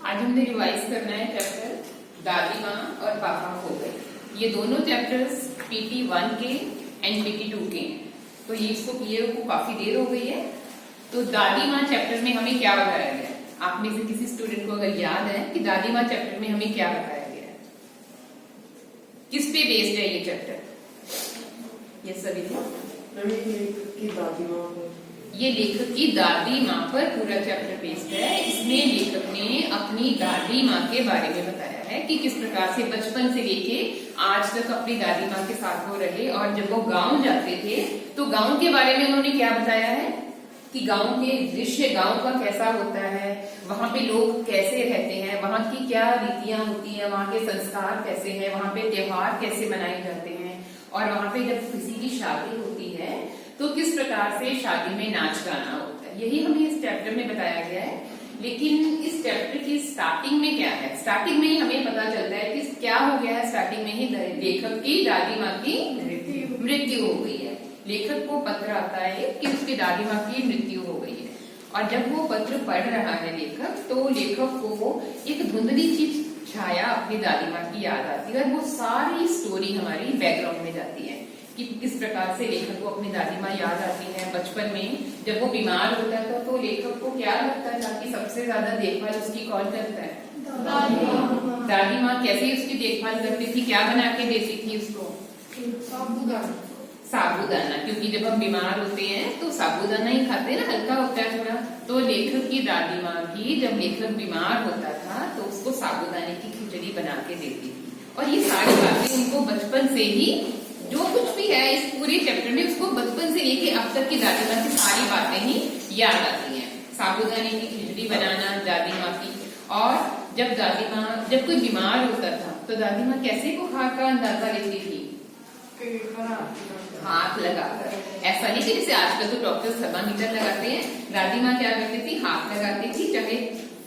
आज हमने रिवाइज करना है चैप्टर दादी माँ और पापा खो गए। ये दोनों चैप्टर्स पीटी 1 के एंड पीटी 2 के हैं, तो ये इसको क्लियर को काफी देर हो गई है। तो दादी माँ चैप्टर में हमें क्या बताया गया है? आप में से किसी स्टूडेंट को अगर याद है कि दादी माँ चैप्टर में हमें क्या बताया गया है, किस पे बेस्ड है ये चैप्टर? ये सभी की दादी माँ पर, ये लेखक की दादी माँ पर पूरा चैप्टर बेस्ड है। इसमें लेखक ने अपनी दादी माँ के बारे में बताया है कि किस प्रकार से बचपन से लेके आज तक अपनी दादी माँ के साथ वो रहे, और जब वो गांव जाते थे तो गांव के बारे में उन्होंने क्या बताया है कि गांव के दृश्य, गांव का कैसा होता है, वहां पे लोग कैसे रहते हैं, वहां की क्या रीतियां होती हैं, वहां के संस्कार कैसे हैं, वहां पे त्योहार कैसे मनाए जाते हैं, और वहां पे जब किसी की शादी होती है तो किस प्रकार से शादी में नाच गाना होता है। यही हमें इस चैप्टर में बताया गया है। लेकिन इस चैप्टर की स्टार्टिंग में क्या है? स्टार्टिंग में ही हमें पता चलता है कि क्या हो गया है। स्टार्टिंग में ही लेखक की दादी माँ की मृत्यु हो गई है। लेखक को पत्र आता है कि उसकी दादी माँ की मृत्यु हो गई है, और जब वो पत्र पढ़ रहा है लेखक, तो लेखक को एक धुंधली सी छाया अपनी दादी माँ की याद आती है, और वो सारी स्टोरी हमारी बैकग्राउंड में जाती है कि किस प्रकार से लेखक को अपनी दादी माँ याद आती है। बचपन में जब वो बीमार होता था तो लेखक को क्या लगता था कि सबसे ज्यादा देखभाल उसकी कौन करता है? दादी माँ। कैसे उसकी देखभाल करती थी, क्या बना के देती थी उसको? साबूदाना। क्योंकि जब हम बीमार होते हैं तो साबूदाना ही खाते हैं ना, हल्का होता है थोड़ा। तो लेखक की दादी माँ भी जब लेखक बीमार होता था तो उसको साबूदाने की खिचड़ी बना के देती थी। और ये सारी बातें उनको बचपन से ही, जो कुछ भी है इस पूरे चैप्टर में, उसको बचपन से लेके अब तक की दादी माँ की सारी बातें ही याद आती हैं। साबूदाने की खिचड़ी बनाना दादी माँ की। और जब दादी माँ, जब कोई बीमार होता था तो दादी माँ कैसे बुखार का अंदाजा लेती थी? हाथ लगाकर। ऐसा नहीं कि जैसे आजकल तो डॉक्टर थर्मामीटर लगाते हैं, दादी माँ क्या करती थी? हाथ लगाती थी, चाहे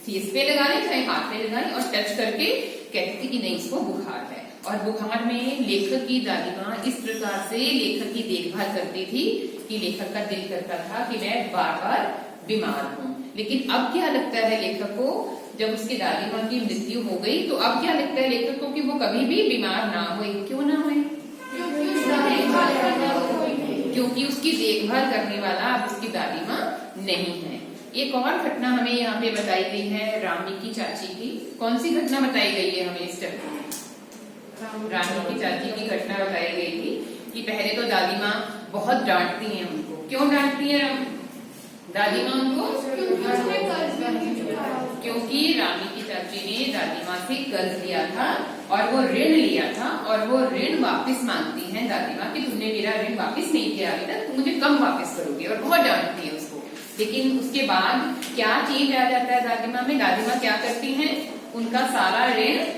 फेस पे लगा ले चाहे हाथ पे लगा ले, और टच करके कहती थी कि नहीं, इसको बुखार है। और बुखार में लेखक की दादी माँ इस प्रकार से लेखक की देखभाल करती थी कि लेखक का दिल करता था कि मैं बार बार बीमार हूँ। लेकिन अब क्या लगता है लेखक को, जब उसकी दादी माँ की मृत्यु हो गई, तो अब क्या लगता है लेखक को कि वो कभी भी बीमार ना हुए। क्यों ना हुए? क्योंकि उसकी देखभाल करने वाला अब उसकी दादी माँ नहीं है। एक और घटना हमें यहाँ पे बताई गई है रामी की चाची की। कौन सी घटना बताई गई है हमें इस चैप्टर में? रानी की चाची की घटना बताई गई थी कि पहले तो दादी माँ बहुत डांटती हैं उनको। क्यों डांटती है दादी माँ उनको? क्योंकि रानी की चाची ने दादी माँ से कर्ज लिया था, और वो ऋण लिया था, और वो ऋण वापस मांगती है दादी माँ कि तुमने मेरा ऋण वापस नहीं किया अभी तक, तुम मुझे कम वापस करोगे, और बहुत डांटती है उसको। लेकिन उसके बाद क्या चीज आ जाता है दादी माँ में? दादी माँ क्या करती है? उनका सारा ऋण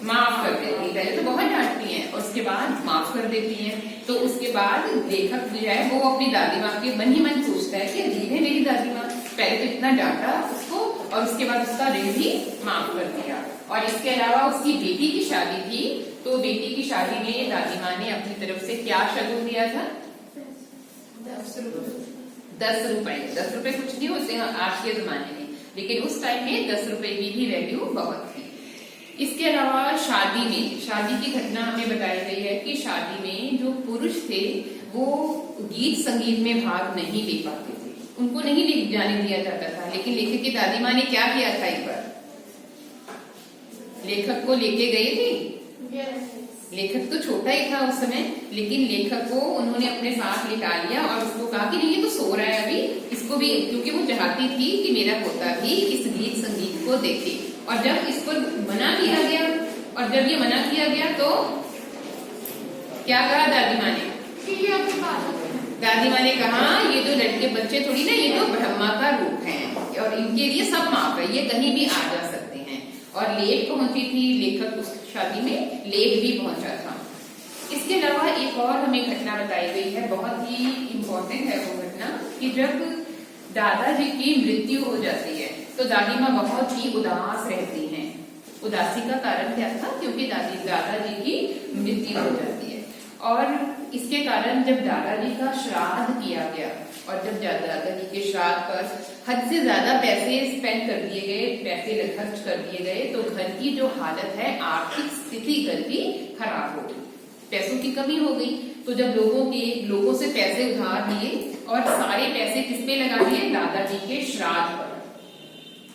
माफ कर देती है। पहले तो बहुत डांटती हैं और उसके बाद माफ कर देती हैं। तो उसके बाद लेखक जो है वो अपनी दादी माँ के मन ही मन सोचता है कि अजीब है मेरी दादी माँ, पहले तो इतना डांटा उसको और उसके बाद उसका ऋण भी माफ कर दिया। और इसके अलावा उसकी बेटी की शादी थी, तो बेटी की शादी में दादी माँ ने अपनी तरफ से क्या शगुन दिया था? 10 रुपए। 10 रुपए कुछ नहीं होते हैं आज के जमाने में, लेकिन उस टाइम में 10 रुपए की भी वैल्यू बहुत थी। इसके अलावा शादी की घटना हमें बताई गई है कि शादी में जो पुरुष थे वो गीत संगीत में भाग नहीं ले पाते थे, उनको नहीं ले जाने दिया जाता था। लेकिन लेखक की दादी माँ ने क्या किया था? एक बार लेखक को लेके गए थे। लेखक तो छोटा ही था उस समय, लेकिन लेखक को उन्होंने अपने साथ लिटा लिया और उसको कहा कि नहीं, ये तो सो रहा है अभी, इसको भी, क्योंकि वो चाहती थी कि मेरा पोता भी इस गीत संगीत को देखे। और जब इसको मना किया गया, और जब ये मना किया गया तो क्या कहा दादी माँ ने? दादी माँ ने कहा ये जो लड़के बच्चे थोड़ी ना, ये तो ब्रह्मा का रूप है और इनके लिए सब माफ है, ये कहीं भी आ जा सकते हैं। और लेट पहुंची थी लेखक उस शादी में, लेट भी पहुंचा था। इसके अलावा एक और हमें घटना बताई गई है, बहुत ही इम्पोर्टेंट है वो घटना, कि जब दादाजी की मृत्यु हो जाती है तो दादी माँ बहुत ही उदास रहती हैं। उदासी का कारण क्या था? क्योंकि दादाजी की मृत्यु हो जाती है। और इसके कारण जब दादाजी का श्राद्ध किया गया और जब दादा जी के श्राद्ध पर हद से ज्यादा पैसे स्पेंड कर दिए गए, पैसे खर्च कर दिए गए, तो घर की जो हालत है, आर्थिक स्थिति घर की खराब हो गई, पैसों की कमी हो गई। तो जब लोगों से पैसे उधार लिए और सारे पैसे किस पे लगा दिए? दादाजी के श्राद्ध पर,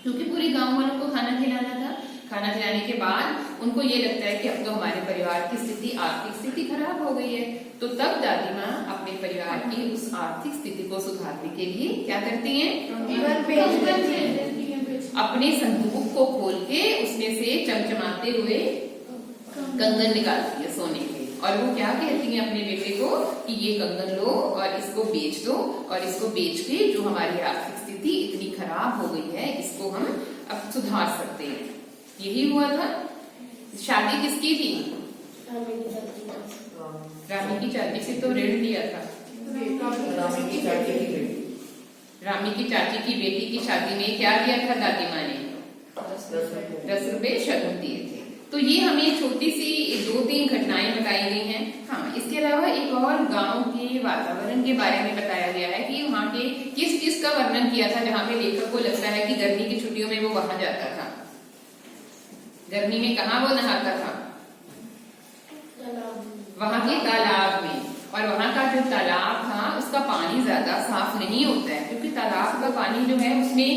क्योंकि पूरे गांव वालों को खाना खिलाना था। खाना खिलाने के बाद उनको ये लगता है कि अब तो हमारे परिवार की स्थिति, आर्थिक स्थिति खराब हो गई है। तो तब दादी माँ अपने परिवार की उस आर्थिक स्थिति को सुधारने के लिए क्या करती हैं? अपने संदूक को खोल के उसमें से चमचमाते हुए कंगन निकालती है सोने के, और वो क्या कहती है अपने बेटे को कि ये कंगन लो और इसको बेच दो, और इसको बेच के जो हमारी आर्थिक स्थिति इतनी खराब हो गई है, इसको हम अब सुधार सकते हैं। यही हुआ था। शादी किसकी थी? रामी की चाची से तो ऋण लिया था। रामी की चाची की बेटी। रामी की चाची की बेटी की शादी में क्या दिया था दादी माँ ने? 10 रुपए शगुन दिए थे। तो ये हमें छोटी सी 2-3 घटनाएं बताई गई हैं। हाँ, इसके अलावा एक और गांव के वातावरण के बारे में बताया गया है कि वहाँ के किस चीज का वर्णन किया था, जहाँ पे लेखक को लगता है कि गर्मी की छुट्टियों में वो वहां जाता था। गर्मी में कहाँ वो नहाता था? वहां के तालाब में। और वहां का जो तालाब था उसका पानी ज्यादा साफ नहीं होता है, क्योंकि तालाब का पानी जो है उसमें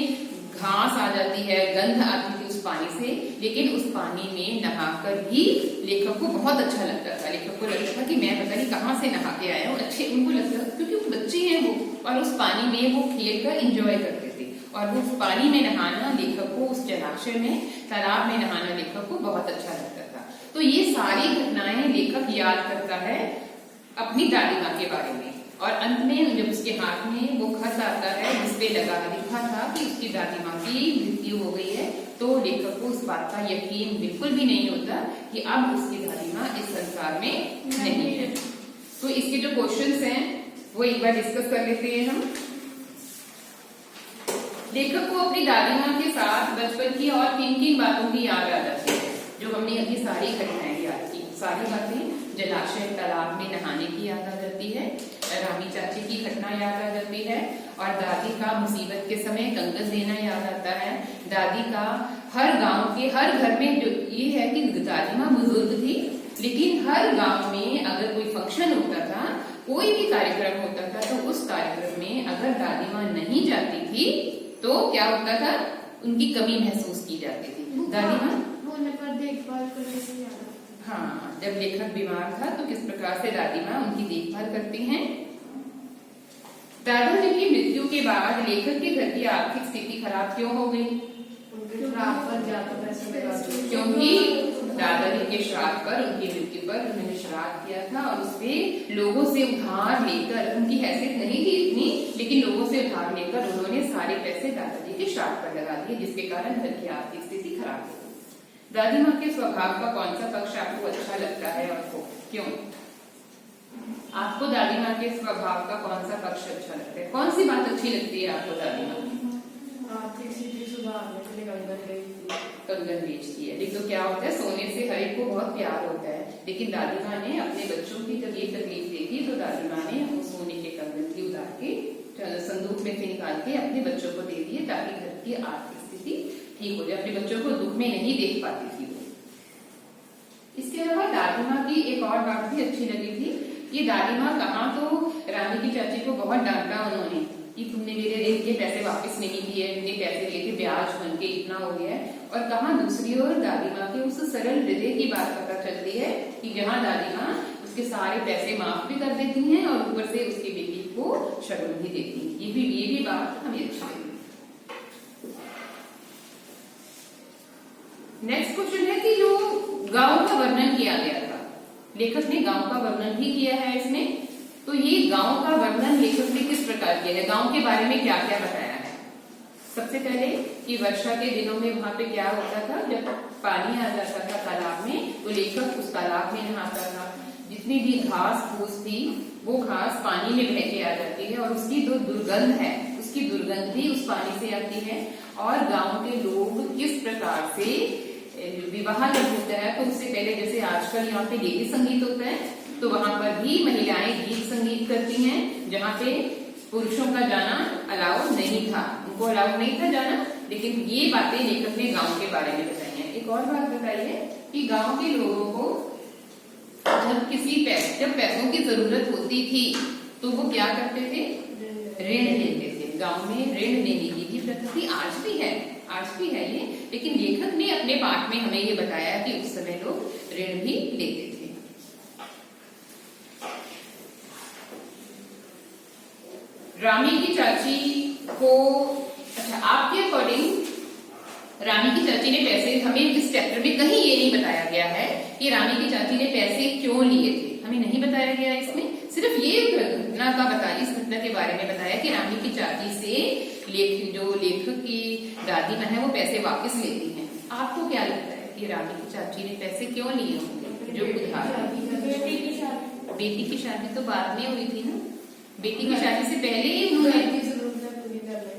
घास आ जाती है, गंध आती थी उस पानी से। लेकिन उस पानी में नहाकर भी लेखक को बहुत अच्छा लगता था। लेखक को लगता था कि मैं पता नहीं कहाँ से नहा के आया हूँ। अच्छे उनको लगता था, क्योंकि वो बच्चे हैं वो, और उस पानी में वो खेल कर इंजॉय करते थे। और वो उस पानी में नहाना लेखक को, उस जलाशय में, तालाब में नहाना लेखक को बहुत अच्छा लगता था। तो ये सारी घटनाएं लेखक याद करता है अपनी दादी माँ के बारे में। और अंत में जब उसके हाथ में वो खत आता है जिसपे लिखा था कि उसकी दादी माँ की मृत्यु हो गई है, तो लेखक को उस बात का यकीन बिल्कुल भी नहीं होता कि अब उसकी दादी माँ इस संसार में नहीं है। तो इसके जो क्वेश्चंस हैं वो एक बार डिस्कस कर लेते हैं हम। लेखक को अपनी दादी माँ के साथ बचपन की और किन बातों की याद आ जाती है? जो हमने अभी सारी घटनाएं याद की, सारी बातें, जलाशय, तालाब में नहाने की याद आ जाती है, रामी चाची की घटना याद आ जाती है, और दादी का मुसीबत के समय कंगन देना याद आता है। दादी का हर गांव के हर घर में जो ये है कि दादी माँ बुजुर्ग थी, लेकिन हर गांव में अगर कोई फंक्शन होता था, कोई भी कार्यक्रम होता था, तो उस कार्यक्रम में अगर दादी माँ नहीं जाती थी तो क्या होता था? उनकी कमी महसूस की जाती थी। दादी माँ होने पर देखभाल करने से याद। हाँ, जब लेखक बीमार था तो किस प्रकार से दादी माँ उनकी देखभाल करती हैं। दादाजी की मृत्यु के बाद लेखक के घर की आर्थिक स्थिति खराब क्यों हो गई? उनके श्राद्ध पर ज्यादा पैसे लगा दिए। क्योंकि दादाजी के श्राद्ध पर, उनकी मृत्यु पर उन्होंने श्राद्ध किया था, और उसपे लोगों से उधार लेकर, उनकी हैसियत नहीं थी इतनी, लेकिन लोगों से उधार लेकर उन्होंने सारे पैसे दादाजी के श्राद्ध पर लगा दिए, जिसके कारण घर की आर्थिक स्थिति खराब हो गई। दादी माँ के स्वभाव का कौन सा पक्ष आपको अच्छा लगता है? आपको क्यों? आपको दादी माँ के स्वभाव का कौन सा पक्ष अच्छा लगता है? कौन सी बात अच्छी लगती है आपको दादी माँ? आर्थिक स्थिति सुधारने के लिए कंगन बेचती है। लेकिन तो क्या होता है, सोने से हर एक को बहुत प्यार होता है, लेकिन दादी माँ ने अपने बच्चों की जब ये तकलीफ देखी तो दादी माँ ने वो सोने के कंगन की उतार के संदूक में से निकाल के अपने बच्चों को दे दिए, ताकि घर की आर्थिक स्थिति ठीक हो जाए। अपने बच्चों को दुख में नहीं देख पाती थी वो। इसके अलावा दादी माँ की एक और बात भी अच्छी लगी थी। ये दादी माँ कहाँ तो रानी की चाची को बहुत डांटा उन्होंने कि तुमने मेरे ऋण के पैसे वापस नहीं दिए, मेरे पैसे लिए थे, ब्याज बन के इतना हो गया है। और कहाँ दूसरी ओर दादी माँ के उस सरल हृदय की बात पता चलती है कि जहाँ दादी माँ उसके सारे पैसे माफ भी कर देती हैं और ऊपर से उसकी बेटी को शगुन भी देती है। ये भी बात हमें अच्छी लगी। नेक्स्ट क्वेश्चन है कि जो गांव का वर्णन किया गया था, लेखक ने गांव का वर्णन भी किया है इसमें, तो ये गांव का वर्णन लेखक ने किस प्रकार किया है? गांव के बारे में क्या क्या बताया है? सबसे पहले कि वर्षा के दिनों में वहां पे क्या होता था, जब पानी आ जाता था तालाब में तो लेखक उस तालाब में नहाता था। जितनी भी घास फूस थी वो घास पानी में बह के आ जाती है, और उसकी जो दुर्गंध है, उसकी दुर्गंध भी उस पानी से आती है। और गांव के लोग किस प्रकार से विवाह जब होता है तो उससे पहले, जैसे आजकल यहाँ पे लेडी संगीत होता है, तो वहां पर भी महिलाएं गीत संगीत करती हैं, जहाँ पे पुरुषों का जाना अलाउ नहीं था, उनको अलाउ नहीं था जाना। लेकिन ये बातें लेखक ने गांव के बारे में बताई हैं। एक और बात बताई है कि गांव के लोगों को जब पैसों की जरूरत होती थी तो वो क्या करते थे, ऋण लेते थे। गांव में ऋण लेने की भी प्रथा थी, आज भी है ये। लेकिन लेखक ने अपने पाठ में हमें ये बताया कि उस समय लोग ऋण भी लेते थे। रामी की चाची को, अच्छा, आपके अकॉर्डिंग रामी की चाची ने पैसे, हमें इस चैप्टर में कहीं ये नहीं बताया गया है कि रामी की चाची ने पैसे क्यों लिए थे, हमें नहीं बताया गया इसमें। सिर्फ ये घटना का बताया, इस घटना के बारे में बताया कि रामी की चाची से जो लेखक की दादी माँ है वो पैसे वापस लेती हैं। आपको क्या लगता है कि रामी की चाची ने पैसे क्यों लिए होंगे? जो उधार, बेटी की शादी तो बाद में हुई थी ना, बेटी की शादी से पहले ही उन्होंने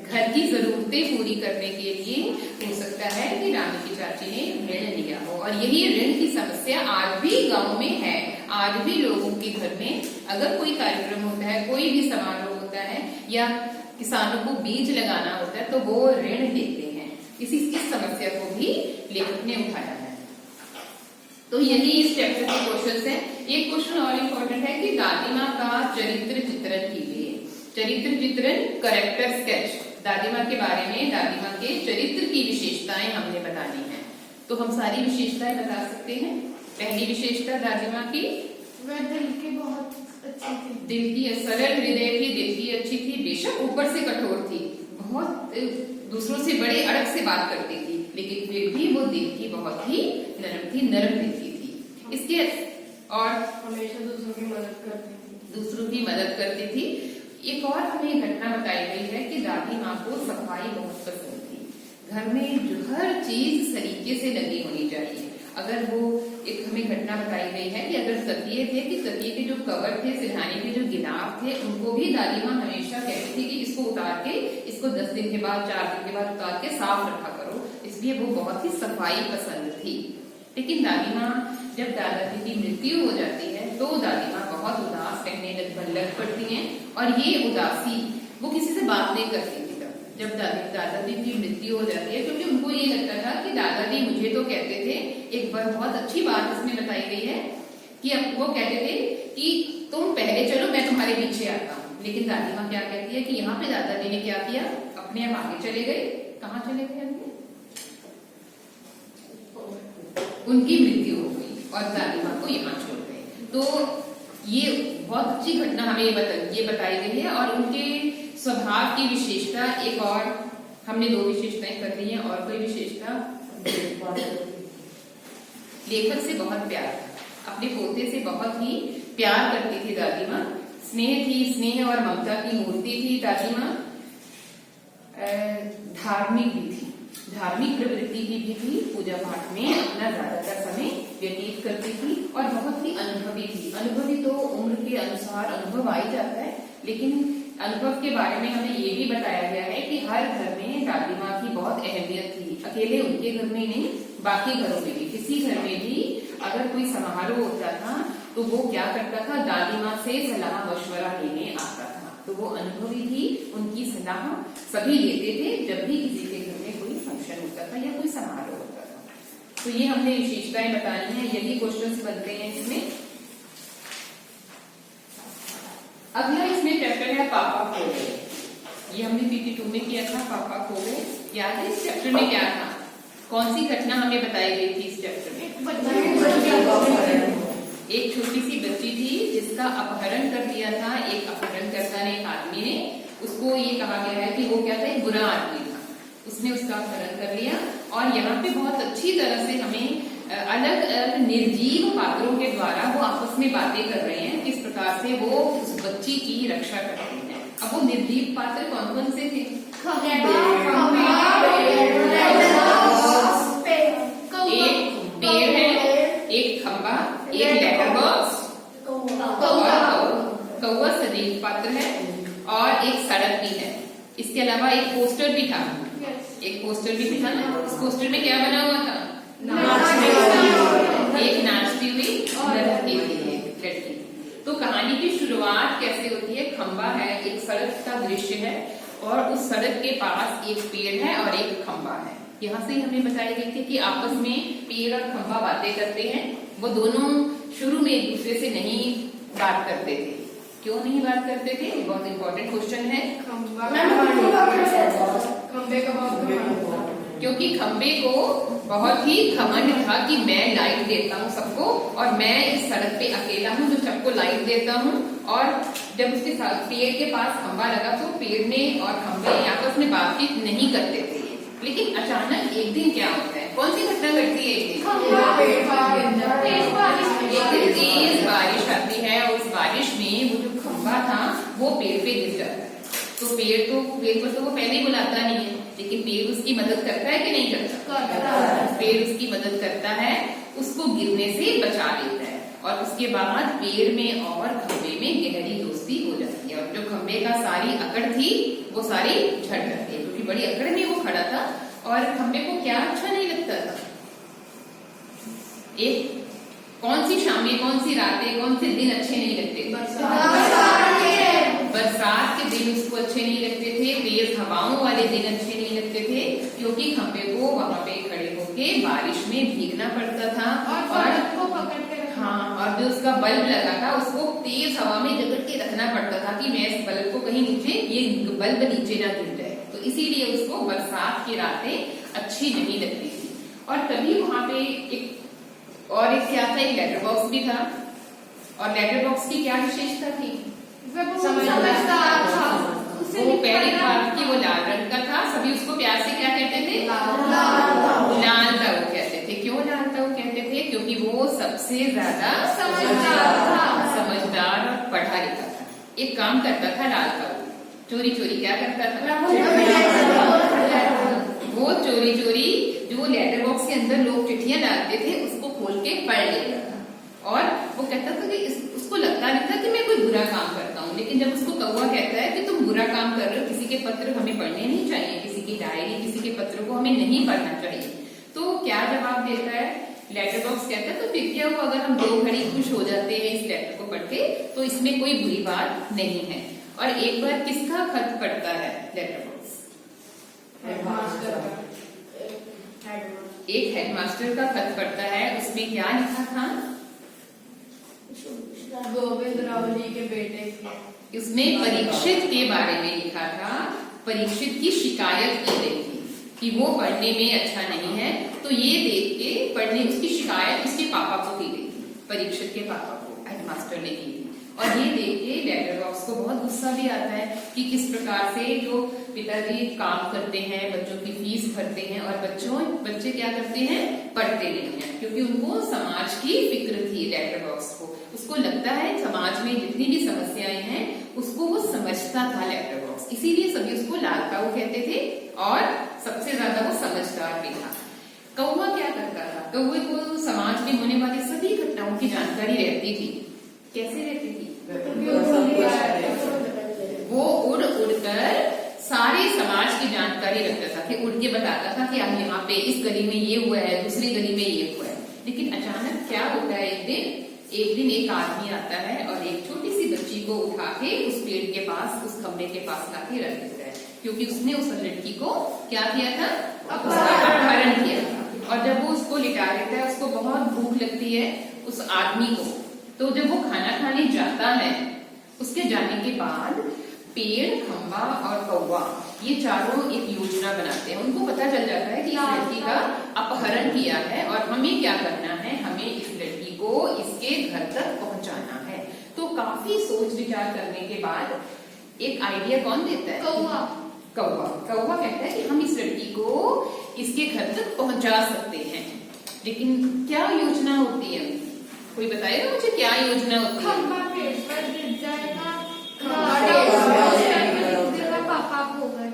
घर की जरूरतें पूरी करने के लिए हो सकता है कि रामी की चाची ने ऋण लिया हो। और यही ऋण की समस्या आज भी गांव में है। आज भी लोगों के घर में अगर कोई कार्यक्रम होता है, कोई भी समारोह होता है या किसानों को बीज लगाना होता है तो वो ऋण लेते हैं। इस समस्या को भी लेखक ने उठाया है। तो यही इस चैप्टर के क्वेश्चन है। एक क्वेश्चन और इम्पोर्टेंट है कि दादी माँ का चरित्र चित्रण कीजिए। चरित्र चित्रण, कैरेक्टर स्केच। दादी माँ के बारे में, दादी माँ के चरित्र की विशेषताएं हमने बतानी है। तो हम सारी विशेषताएं बता सकते हैं। पहली विशेषता दादी माँ की, वह दिल की बहुत अच्छी थी। दिल की सरल हृदय थी, दिल की अच्छी थी। बेशक ऊपर से कठोर थी, बहुत दूसरों से बड़े अड़क से बात करती थी, लेकिन फिर भी वो दिल की बहुत ही नरम थी, नरम दिल की थी। इसके और हमेशा दूसरों की मदद करती थी, दूसरों की मदद करती थी। एक और हमें घटना बताई गई है कि दादी माँ को सफाई बहुत पसंद थी। घर में जो हर चीज सलीके से लगी होनी चाहिए। अगर वो, एक हमें घटना बताई गई है कि अगर तकिए थे, कि तकिए के जो कवर थे, सिरहाने के जो गिलाफ थे, उनको भी दादी माँ हमेशा कहती थी कि इसको उतार के, इसको 10 दिन के बाद, 4 दिन के बाद उतार के साफ रखा करो। इसलिए वो बहुत ही सफाई पसंद थी। लेकिन दादी माँ, जब दादाजी की मृत्यु हो जाती है तो दादी माँ बहुत उदास रहने लग पड़ती हैं। और ये उदासी, वो किसी से बात नहीं करती थी जब दादाजी की मृत्यु हो जाती है, क्योंकि उनको ये लगता था कि दादाजी मुझे तो कहते थे, एक बार बहुत अच्छी बात इसमें बताई गई है कि वो कहते थे कि तुम पहले चलो, मैं तुम्हारे पीछे आता हूँ। लेकिन दादी माँ क्या कहती है कि यहाँ पे दादाजी ने क्या किया, अपने आप आगे चले गए। कहाँ चले गए? उनकी मृत्यु हो गई और दादी माँ को यहाँ छोड़ गए। तो ये बहुत अच्छी घटना हमें ये बताई गई है। और उनके स्वभाव की विशेषता, एक और हमने 2 विशेषताएं कर दी हैं। और कोई विशेषता, लेखक से बहुत प्यार, अपने पोते से बहुत ही प्यार करती थी दादी माँ। स्नेह थी, स्नेह और ममता की मूर्ति थी दादी माँ। धार्मिक भी थी, धार्मिक प्रवृत्ति की भी थी। पूजा पाठ में अपना ज्यादातर समय व्यतीत करती थी और बहुत ही अनुभवी थी। अनुभवी तो उम्र के अनुसार अनुभव आ ही जाता है, लेकिन अनुभव के बारे में हमें ये भी बताया गया है कि हर घर में दादी माँ की बहुत अहमियत थी। अकेले उनके घर में नहीं, बाकी घरों में भी, किसी घर में भी अगर कोई समारोह होता था तो वो क्या करता था, दादी माँ से सलाह मशवरा लेने आता था। तो वो अनुभवी थी, उनकी सलाह सभी लेते थे जब भी किसी के घर में कोई फंक्शन होता था या कोई समारोह होता था। तो ये हमने विशेषताएं बतानी है। यही क्वेश्चंस बनते हैं इसमें। अगला इसमें चैप्टर है पापा खो गए। ये हमने PP2 में किया था, पापा खो गए। याद है इस चैप्टर में क्या था, कौन सी घटना हमें बताई गई थी इस चैप्टर में? एक छोटी सी बच्ची थी जिसका अपहरण कर दिया था एक अपहरणकर्ता ने, एक आदमी ने। उसको ये कहा गया है कि वो क्या था, एक बुरा आदमी था, उसने उसका अपहरण कर लिया। और यहाँ पे बहुत अच्छी तरह से हमें अलग अलग निर्जीव पात्रों के द्वारा वो आपस में बातें कर रहे हैं, किस प्रकार से वो उस बच्ची की रक्षा करते हैं। अब वो निर्जीव पात्र कौन कौन से थे? एक पेड़ है, एक खंबा, एक लेटर बॉक्स, कौवा सजीव पात्र है, और एक सड़क भी है। इसके अलावा एक पोस्टर भी था, एक पोस्टर भी था ना। उस पोस्टर में क्या बना हुआ था? एक नाचती हुई लड़की। तो कहानी की शुरुआत कैसे होती है? खंबा है, एक सड़क का दृश्य है और उस सड़क के पास एक पेड़ है और एक खंबा है। यहाँ से हमें बताया गया था कि आपस में पेड़ और खंबा बातें करते हैं। वो दोनों शुरू में एक दूसरे से नहीं बात करते थे। क्यों नहीं बात करते थे? बहुत इंपॉर्टेंट क्वेश्चन है। खंबे का बहुत क्योंकि खंबे को बहुत ही घमंड था कि मैं लाइट देता हूँ सबको और मैं इस सड़क पे अकेला हूँ जो सबको लाइट देता हूँ। और जब उसके साथ पेड़ के पास खंबा लगा तो पेड़ ने और खंबे आपस में बातचीत नहीं करते थे। लेकिन अचानक एक दिन क्या होता है? कौन सी घटना घटती है? एक दिन तेज बारिश आती है और उस बारिश में वो जो खंबा था वो पेड़ पे गिर जाता है। तो पेड़ पर तो वो पहले ही बुलाता नहीं है, लेकिन पेड़ उसकी मदद करता है कि नहीं करता? पेड़ उसकी मदद करता है, उसको गिरने से बचा लेता है और उसके बाद पेड़ में और खंबे में गहरी दोस्ती हो जाती है। और जो खंबे का सारी अकड़ थी वो सारी झड़ जाती है, क्योंकि बड़ी अकड़ में वो खड़ा था और खंबे को क्या अच्छा नहीं लगता था। एक कौन सी शामें, कौन सी रातें, कौन से दिन अच्छे नहीं लगते? बरसात के दिन उसको अच्छे नहीं लगते थे, तेज हवाओं वाले दिन अच्छे नहीं लगते थे, क्योंकि खंबे को वहां पे खड़े होके बारिश में भीगना पड़ता था और को पकड़ के हाँ, और जो उसका बल्ब लगा था उसको तेज हवा में जकड़ के रखना पड़ता था कि मैं इस बल्ब को कहीं नीचे, ये बल्ब नीचे ना गिर जाए। तो इसीलिए उसको बरसात की रातें अच्छी नहीं लगती थी। और तभी वहां पे एक क्या था? एक लेटर बॉक्स भी था। और लेटर बॉक्स की क्या विशेषता थी? समझदार था। वो पहले बार की वो लाल रंग का था। सभी उसको प्यार से क्या कहते थे? लाल ताऊ कहते थे। क्यों लाल ताऊ कहते थे? क्योंकि वो सबसे ज्यादा समझदार और पढ़ा लिखा था। एक काम करता था लाल ताऊ, चोरी चोरी क्या करता था? वो चोरी चोरी जो लेटर बॉक्स के अंदर लोग चिट्ठियां डालते थे उसको खोल के पढ़ लेता था। और वो कहता था कि उसको लगता नहीं था कि मैं कोई बुरा काम करता हूँ। लेकिन जब उसको कौवा कहता है कि तुम बुरा काम कर रहे हो, किसी के पत्र हमें पढ़ने नहीं चाहिए, किसी की डायरी, किसी के पत्र को हमें नहीं पढ़ना चाहिए, तो क्या जवाब देता है? लेटर बॉक्स कहता है तो फिर क्या हुआ अगर हम 2 घड़ी खुश हो जाते हैं इस लेटर को पढ़ के, तो इसमें कोई बुरी बात नहीं है। और एक बार किसका खत पढ़ता है लेटर बॉक्स? एक हेडमास्टर का खत पढ़ता है। उसमें क्या लिखा था? गोविंद राव जी के बेटे की। उसमें परीक्षित के बारे में लिखा था। परीक्षित की शिकायत की गई थी कि वो पढ़ने में अच्छा नहीं है। तो ये देख के पढ़ने उसकी शिकायत उसके पापा को की गई थी, परीक्षित के पापा को हेडमास्टर ने की थी। और ये देख के लेटर बॉक्स को बहुत गुस्सा भी आता है कि किस प्रकार से जो पिताजी काम करते हैं, बच्चों की फीस भरते हैं और बच्चे क्या करते हैं? पढ़ते नहीं है। क्योंकि उनको समाज की फिक्र थी लेटर बॉक्स को। उसको लगता है समाज में जितनी भी समस्याएं हैं उसको वो समझता था लेटर बॉक्स, इसीलिए सभी उसको लाल ताऊ कहते थे और सबसे ज्यादा वो समझदार भी था। कौवा क्या करता था? कौवे को समाज में होने वाली सभी घटनाओं की जानकारी रहती थी। कैसे रहती थी? वो उड़ उड़कर सारे समाज की जानकारी रखता था कि उड़ के बताता था कि अब यहाँ पे इस गली में ये हुआ है, दूसरी गली में ये हुआ है। लेकिन अचानक क्या होता है? एक दिन एक आदमी आता है और एक छोटी सी बच्ची को उठा के उस पेड़ के पास, उस खंबे के पास लाके रख देता है, क्योंकि उसने उस लड़की को क्या किया था? अपहरण किया था। और जब वो उसको लिटा देता है, उसको बहुत भूख लगती है उस आदमी को। तो जब वो खाना खाने जाता है, उसके जाने के बाद पेड़, खंबा और कौवा ये चारों एक योजना बनाते हैं। उनको पता चल जाता है कि इस लड़की का अपहरण किया है और हमें क्या करना है? हमें इस लड़की को इसके घर तक पहुंचाना है। तो काफी सोच विचार करने के बाद एक आइडिया कौन देता है? कौवा कहता है कि हम इस लड़की को इसके घर तक पहुंचा सकते हैं। लेकिन क्या योजना होती है? कोई बताएगा मुझे क्या योजना होती है? खंबा पेड़ पर गिर जाएगा, पापा खो गए।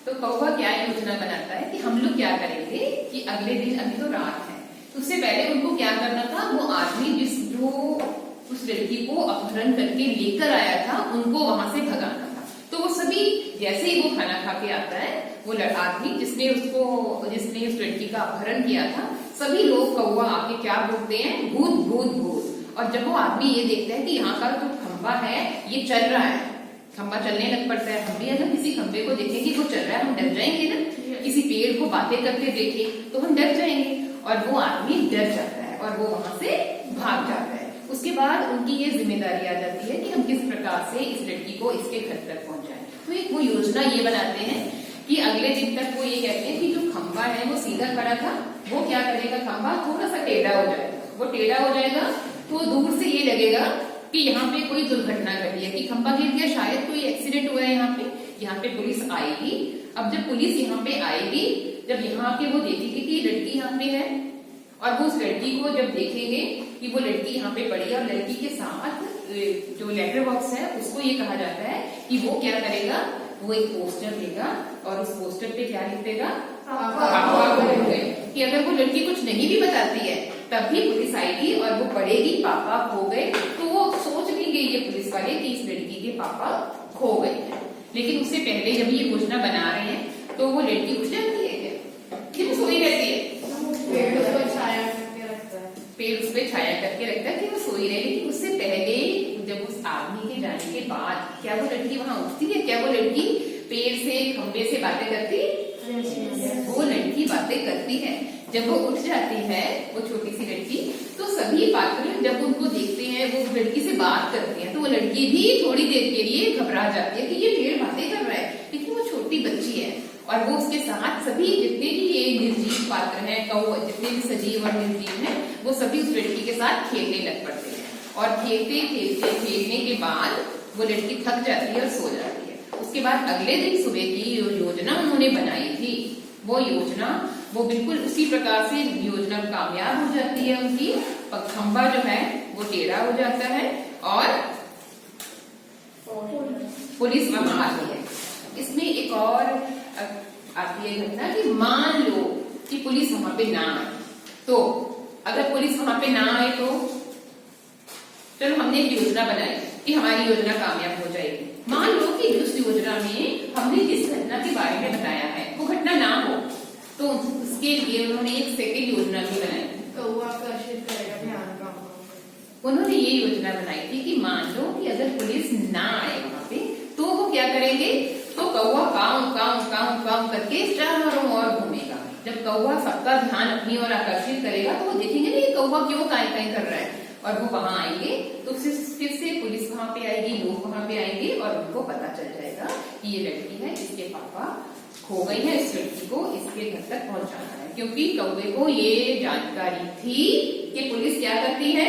तो कौवा क्या योजना बनाता है कि हम लोग क्या करेंगे कि अगले दिन, अभी तो रात है, तो उससे पहले उनको क्या करना था? वो आदमी जो उस लड़की को अपहरण करके लेकर आया था उनको वहां से भगाना था। तो वो सभी जैसे ही वो खाना खा के आता है, वो आदमी जिसने उस लड़की का अपहरण किया था, सभी लोग कौवा आके क्या बोलते हैं? भूत भूत भूत। और जब वो आदमी ये देखता है कि यहाँ का जो खंबा है ये चल रहा है, खंबा चलने लग पड़ता है। हम भी अगर किसी खंबे को देखें कि वो चल रहा है, हम डर जाएंगे ना। किसी पेड़ को बातें करते देखें तो हम डर जाएंगे, और वो आदमी डर जाता है और वो वहां से भाग जाता है। उसके बाद उनकी ये जिम्मेदारी आ जाती है कि हम किस प्रकार से इस लड़की को इसके घर तक पहुंचाएं। तो एक वो योजना ये बनाते हैं कि अगले दिन तक वो ये कहते हैं कि जो खंबा है वो सीधा खड़ा था, वो क्या करेगा, खंबा थोड़ा सा टेढ़ा हो जाएगा। वो टेढ़ा हो जाएगा तो दूर से ये लगेगा कि यहाँ पे कोई दुर्घटना घटी है, कि खंबा गिर गया, शायद कोई एक्सीडेंट हुआ है यहाँ पे पुलिस आएगी। अब जब पुलिस यहाँ पे आएगी, जब यहाँ पे वो देखेगी कि लड़की यहाँ पे है, और वो उस लड़की को जब देखेंगे कि वो लड़की यहाँ पे पड़ी है, और लड़की के साथ जो लेटर बॉक्स है उसको ये कहा जाता है कि वो क्या करेगा, वो एक पोस्टर लेगा और उस पोस्टर पे क्या लिख देगा, पापा खो गए। कि अगर वो लड़की कुछ नहीं भी बताती है तब भी पुलिस आएगी और वो पढ़ेगी पापा खो गए, तो वो सोच लेंगे ये पुलिस वाले कि इस लड़की के पापा खो गए हैं। लेकिन उससे पहले जब ये योजना बना रहे हैं तो वो लड़की उठ जाती है क्या, कि वो सोई रहती है, पेड़ उस पर छाया करके रखता है, पेड़ उस पर छाया करके रखता है कि वो सोई रहे। लेकिन उससे पहले जब उस आदमी के जाने के बाद क्या वो लड़की वहां उठती है, क्या वो लड़की पेड़ से खंबे से बातें करती है? वो लड़की बातें करती है। जब वो उठ जाती है वो छोटी सी लड़की, तो सभी पात्र जब उनको देखते हैं वो लड़की से बात करते हैं, तो वो लड़की भी थोड़ी देर के लिए घबरा जाती है कि ये पेड़ बातें कर रहा है, लेकिन वो छोटी बच्ची है। और वो उसके साथ सभी जितने भी ये निर्जीव पात्र हैं, जितने भी सजीव और निर्जीव हैं, वो सभी उस लड़की के साथ खेलने लग पड़ते हैं। और खेलते खेलते खेलने के बाद वो लड़की थक जाती है और सो जाती है। उसके बाद अगले दिन सुबह की योजना उन्होंने बनाई थी, वो योजना वो बिल्कुल उसी प्रकार से योजना कामयाब हो जाती है उनकी। खंबा जो है वो टेढ़ा हो जाता है और पुलिस वहां आती है। इसमें एक और आती है घटना कि मान लो कि पुलिस वहां पे ना आए, तो अगर पुलिस वहां पे ना आए तो चलो हमने एक योजना बनाई कि हमारी योजना कामयाब हो जाएगी। मान लो कि उस योजना में हमने जिस घटना के बारे में बताया है वो घटना ना हो, तो उसके लिए उन्होंने एक सेकंड योजना भी बनाई। कौवा आकर्षित करेगा ध्यान का। उन्होंने ये योजना बनाई थी कि मान लो कि अगर पुलिस ना आए वहां पे तो वो क्या करेंगे, तो कौवा काऊ काऊ काऊ काऊ करके चारों ओर घूमेगा। जब कौवा सबका ध्यान अपनी ओर आकर्षित करेगा तो वो देखेंगे ना ये कौवा क्यों काई काई कर रहा है, और वो वहां आएंगे तो फिर से पुलिस वहां पे आएगी, लोग वहां पे आएंगे और उनको पता चल जाएगा कि ये लड़की है, इसके पापा खो गई है, इस लड़की को इसके घर तक पहुंचाना है। क्योंकि कौवे को ये जानकारी थी कि पुलिस क्या करती है,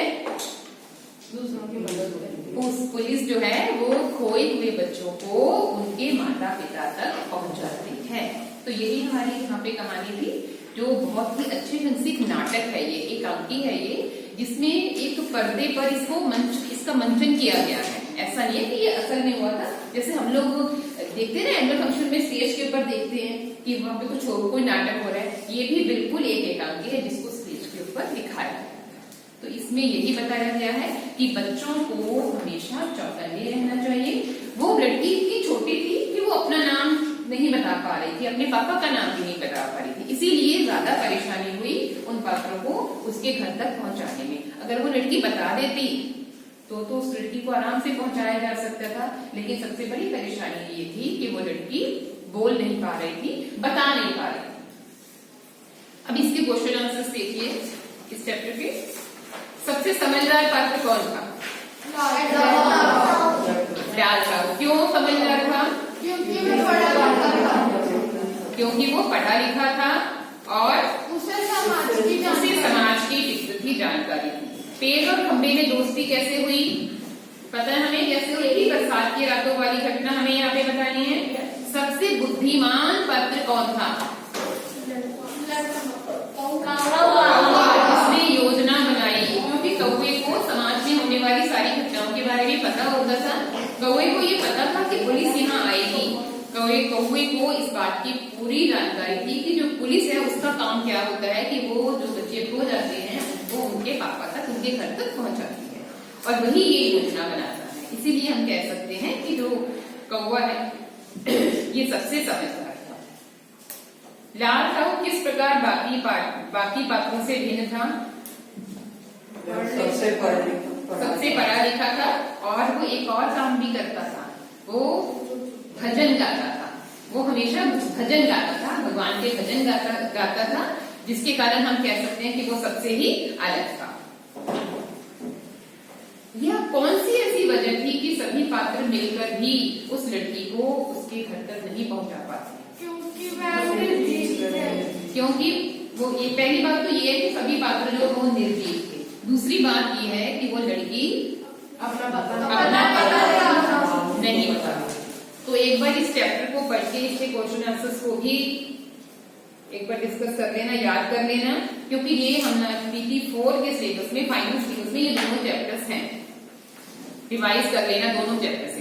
दूसरों की मदद करेंगे। उस पुलिस जो है वो खोए हुए बच्चों को उनके माता पिता तक पहुंचाती है। तो यही हमारी यहाँ पे कहानी थी, जो बहुत ही अच्छे ढंग से एक नाटक है, ये एक अंकी है ये, जिसमें एक पर्दे पर इसका मंचन किया गया है। ऐसा नहीं है कि ये असल में हुआ था, जैसे हम लोग देखते हैं ना एनुअल फंक्शन में स्टेज के ऊपर देखते हैं कि वहां पे कोई नाटक हो रहा है, ये भी बिल्कुल एक एकांकी है जिसको स्टेज के ऊपर दिखाया गया। तो इसमें यही बताया गया है कि बच्चों को हमेशा चौकन्ने रहना चाहिए। वो लड़की इतनी छोटी थी कि वो अपना नाम नहीं बता पा रही थी, अपने पापा का नाम भी नहीं बता पा रही थी, इसीलिए ज्यादा परेशानी हुई उन पात्रों को उसके घर तक पहुंचाने में। अगर वो लड़की बता देती तो उस लड़की को आराम से पहुंचाया जा सकता था, लेकिन सबसे बड़ी परेशानी ये थी कि वो लड़की बोल नहीं पा रही थी, बता नहीं पा रही थी। अब इसके क्वेश्चन आंसर्स देखिए इस चैप्टर के। सबसे समझदार पात्र कौन था? लाल काऊ। क्यों समझदार था? क्योंकि वो पढ़ा लिखा था, क्योंकि वो पढ़ा लिखा था और उसे समाज की विस्तृत जानकारी थी। पेड़ और खंबे में दोस्ती कैसे हुई पता है हमें, कैसे हुई थी? बरसात की रातों वाली घटना हमें यहाँ पे बतानी है। सबसे बुद्धिमान पात्र कौन था? उसने योजना बनाई, क्योंकि कौवे को समाज में होने वाली सारी घटनाओं के बारे में पता होता था। कौवे को ये पता था कि पुलिस यहाँ आएगी। कौवे को इस बात की पूरी जानकारी थी कि जो पुलिस है उसका काम क्या होता है कि वो जो बच्चे खो जाते हैं वो उनके पापा तक, उनके घर तक पहुंचाती है, और वही ये योजना बनाता है। इसीलिए हम कह सकते हैं कि जो कौवा है ये सबसे समझदार था। लाल काऊ किस प्रकार बाकी पात्रों से भिन्न था? सबसे पढ़ लिखा सबसे पढ़ा लिखा था और वो एक और काम भी करता था, वो भजन गाता था। वो हमेशा भजन गाता था, भगवान के भजन गाता था, जिसके कारण हम कह सकते हैं कि वो सबसे ही अलग था। यह कौन सी ऐसी वजह थी कि सभी पात्र मिलकर भी उस लड़की को उसके घर तक नहीं पहुंचा पाते? क्योंकि वह निर्जीव थे। क्योंकि वो ये पहली बात तो ये है कि सभी पात्र जो वो निर्जीव थे। दूसरी बात ये है कि वो लड़की अपना पता नहीं बता। तो एक बार इस चैप्टर को पढ़ के इसके क्वेश्चन आंसर्स को भी एक बार डिस्कस कर लेना, याद कर लेना, क्योंकि ये हमारा PT4 के सिलेबस में, फाइनल सिलेबस में ये दोनों चैप्टर्स हैं। रिवाइज कर लेना दोनों चैप्टर्स।